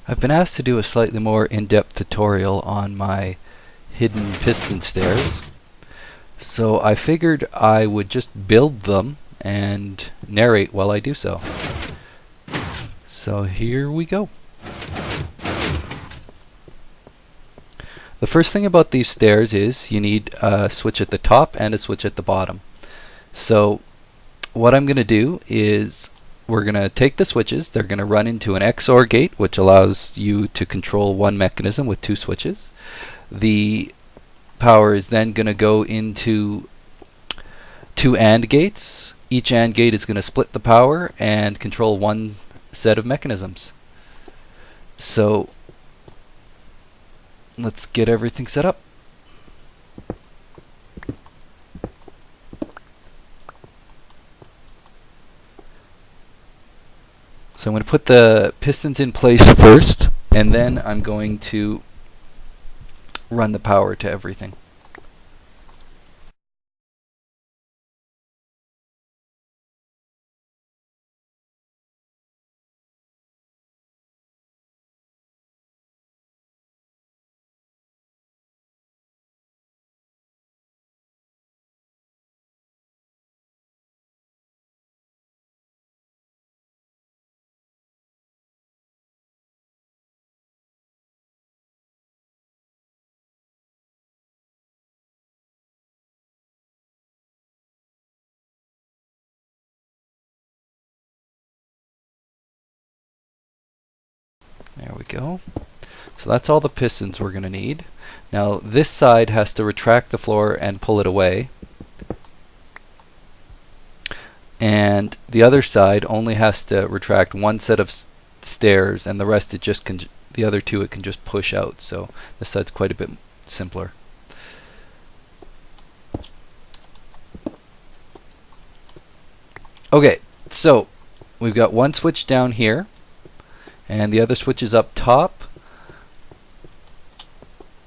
I've been asked to do a slightly more in-depth tutorial on my hidden piston stairs, so I figured I would just build them and narrate while I do so. So here we go. The first thing about these stairs is you need a switch at the top and a switch at the bottom. So what I'm going to do is we're going to take the switches, they're going to run into an XOR gate, which allows you to control one mechanism with two switches. The power is then going to go into two AND gates. Each AND gate is going to split the power and control one set of mechanisms. So let's get everything set up. So I'm going to put the pistons in place first, and then I'm going to run the power to everything. There we go. So that's all the pistons we're going to need. Now this side has to retract the floor and pull it away. And the other side only has to retract one set of stairs, and the rest it just can, the other two it can just push out. So this side's quite a bit simpler. Okay, so we've got one switch down here, and the other switch is up top,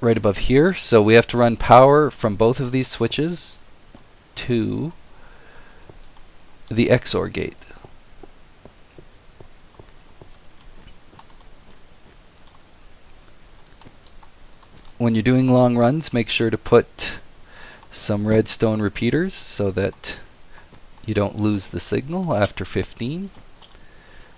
right above here. So we have to run power from both of these switches to the XOR gate. When you're doing long runs, make sure to put some redstone repeaters so that you don't lose the signal after 15.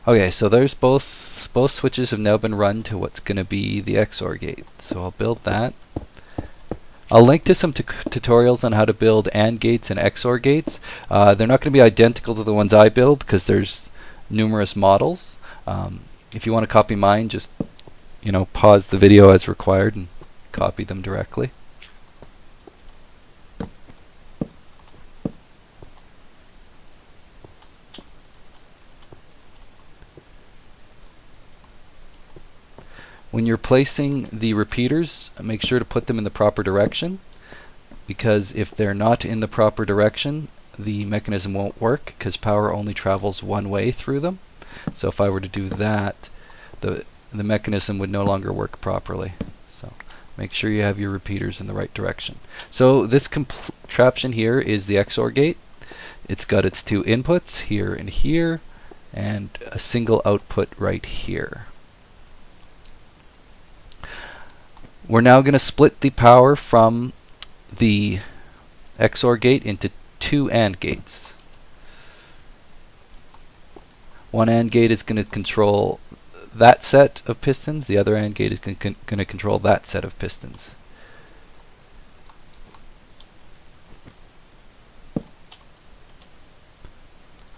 Okay, so there's both switches have now been run to what's going to be the XOR gate. So I'll build that. I'll link to some tutorials on how to build AND gates and XOR gates. They're not going to be identical to the ones I build because there's numerous models. If you want to copy mine, just pause the video as required and copy them directly. When you're placing the repeaters, make sure to put them in the proper direction, because if they're not in the proper direction, the mechanism won't work because power only travels one way through them. So if I were to do that, the mechanism would no longer work properly. So make sure you have your repeaters in the right direction. So this contraption here is the XOR gate. It's got its two inputs here and here, and a single output right here. We're now going to split the power from the XOR gate into two AND gates. One AND gate is going to control that set of pistons, the other AND gate is going to control that set of pistons.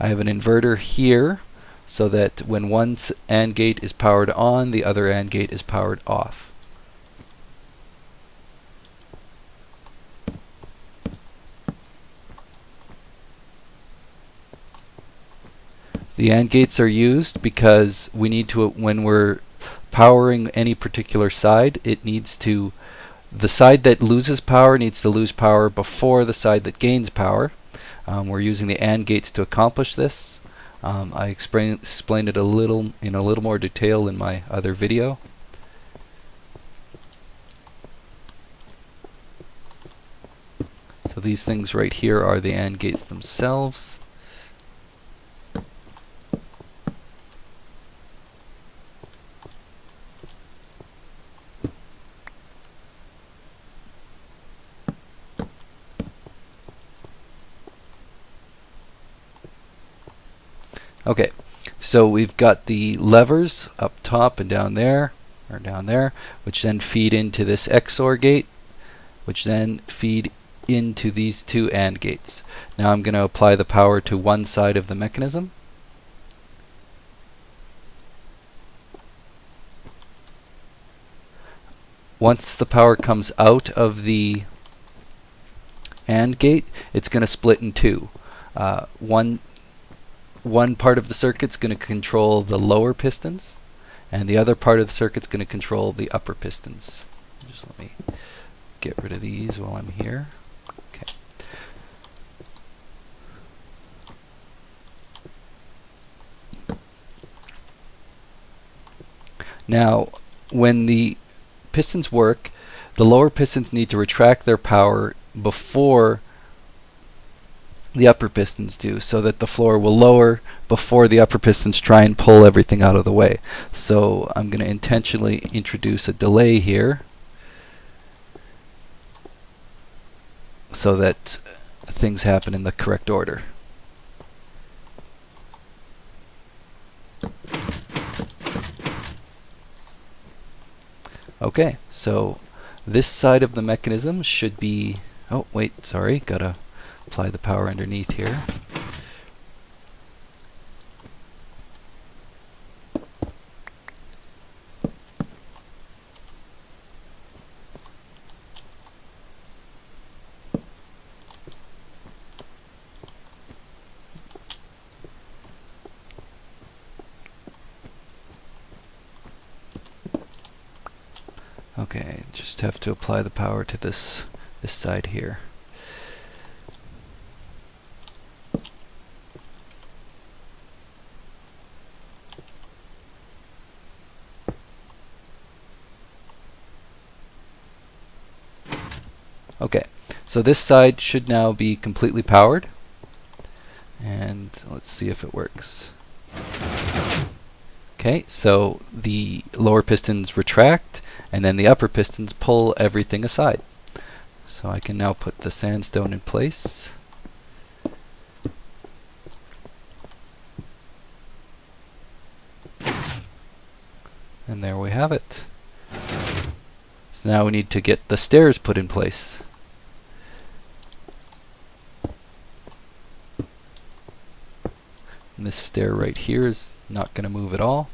I have an inverter here so that when one AND gate is powered on, the other AND gate is powered off. The AND gates are used because we need to, when we're powering any particular side, the side that loses power needs to lose power before the side that gains power. We're using the AND gates to accomplish this. I explained it in a little more detail in my other video. So these things right here are the AND gates themselves. Okay, so we've got the levers up top and down there, or down there, which then feed into this XOR gate, which then feed into these two AND gates. Now I'm going to apply the power to one side of the mechanism. Once the power comes out of the AND gate, it's going to split in two. One part of the circuit's going to control the lower pistons, and the other part of the circuit's going to control the upper pistons. Just let me get rid of these while I'm here. Okay. Now, when the pistons work, the lower pistons need to retract their power before the upper pistons do, so that the floor will lower before the upper pistons try and pull everything out of the way. So I'm going to intentionally introduce a delay here so that things happen in the correct order. Okay, so this side of the mechanism should be, oh wait, sorry, gotta apply the power underneath here. Okay, just have to apply the power to this side here. Okay, so this side should now be completely powered, and let's see if it works. Okay, so the lower pistons retract, and then the upper pistons pull everything aside. So I can now put the sandstone in place. And there we have it. So now we need to get the stairs put in place. And this stair right here is not going to move at all,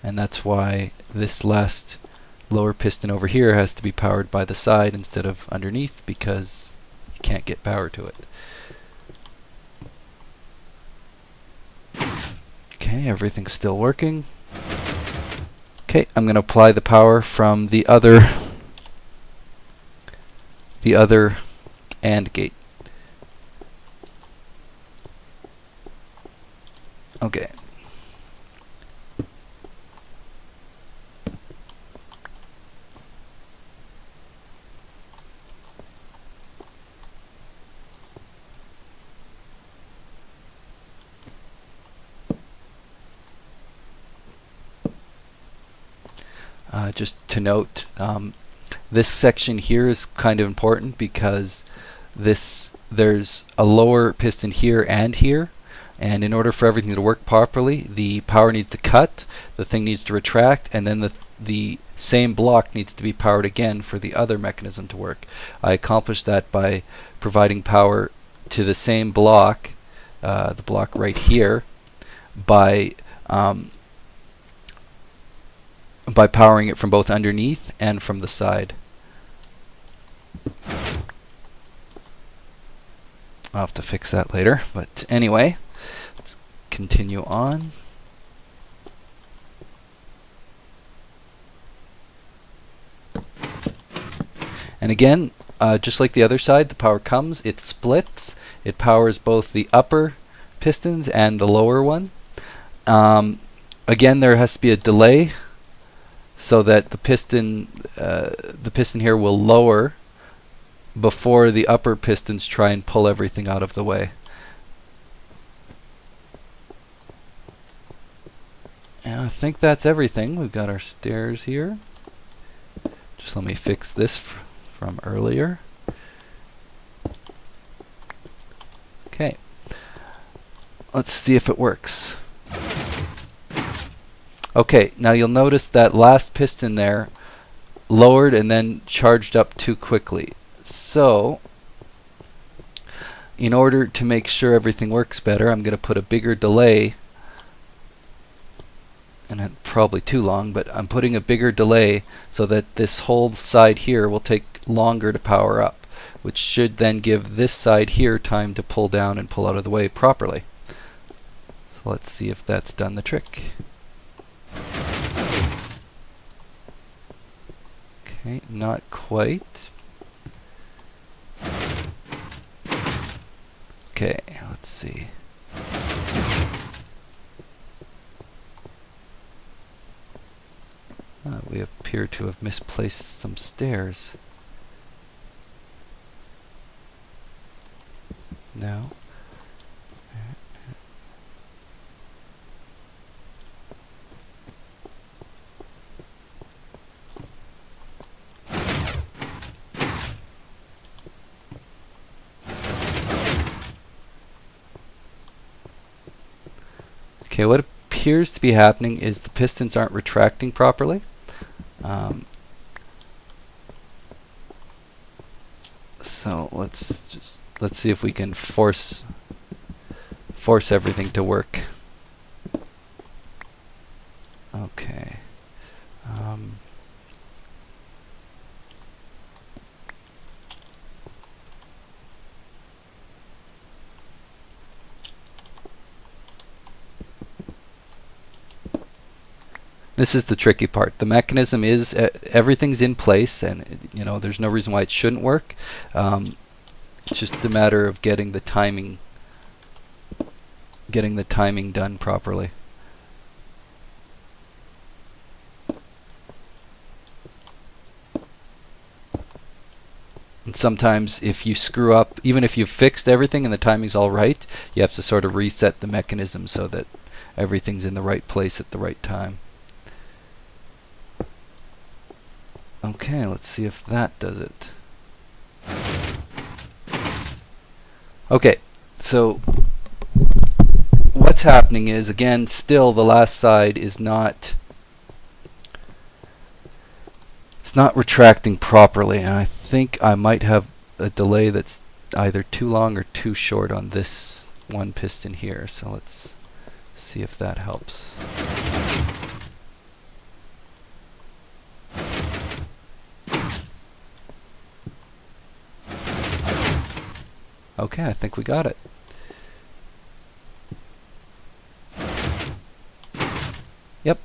and that's why this last lower piston over here has to be powered by the side instead of underneath, because you can't get power to it. Okay, everything's still working. Okay, I'm going to apply the power from the other AND gate. Okay. Just to note, this section here is kind of important because there's a lower piston here and here, and in order for everything to work properly, the power needs to cut, the thing needs to retract, and then the same block needs to be powered again for the other mechanism to work. I accomplished that by providing power to the same block, the block right here, by powering it from both underneath and from the side. I'll have to fix that later, but anyway, let's continue on. And again, just like the other side, the power comes, it splits, it powers both the upper pistons and the lower one. Again, there has to be a delay so that the piston here will lower before the upper pistons try and pull everything out of the way. And I think that's everything. We've got our stairs here. Just let me fix this from earlier. Okay. Let's see if it works. Okay, now you'll notice that last piston there lowered and then charged up too quickly. So, in order to make sure everything works better, I'm going to put a bigger delay, and it's probably too long, but I'm putting a bigger delay so that this whole side here will take longer to power up, which should then give this side here time to pull down and pull out of the way properly. So let's see if that's done the trick. Okay, not quite. Okay, let's see. We appear to have misplaced some stairs. No. Okay, what appears to be happening is the pistons aren't retracting properly. So let's see if we can force everything to work. Okay. This is the tricky part. The mechanism is everything's in place, and you know there's no reason why it shouldn't work. It's just a matter of getting the timing done properly. And sometimes if you screw up, even if you've fixed everything and the timing's all right, you have to sort of reset the mechanism so that everything's in the right place at the right time. Okay, let's see if that does it. Okay, so what's happening is, again, still the last side is not retracting properly, and I think I might have a delay that's either too long or too short on this one piston here. So let's see if that helps. Okay, I think we got it. Yep.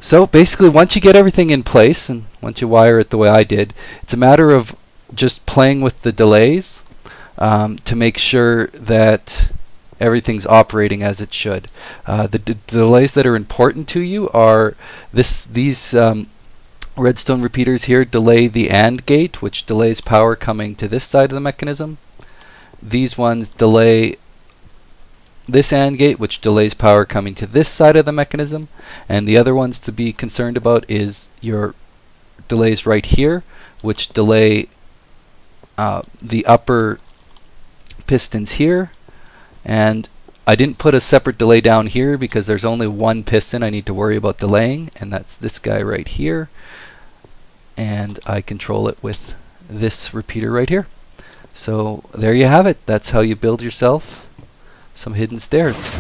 So basically, once you get everything in place, and once you wire it the way I did, it's a matter of just playing with the delays to make sure that everything's operating as it should. The delays that are important to you are these redstone repeaters here delay the AND gate, which delays power coming to this side of the mechanism. These ones delay this AND gate, which delays power coming to this side of the mechanism. And the other ones to be concerned about is your delays right here, which delay the upper pistons here. And I didn't put a separate delay down here because there's only one piston I need to worry about delaying, and that's this guy right here. And I control it with this repeater right here. So there you have it. That's how you build yourself some hidden stairs.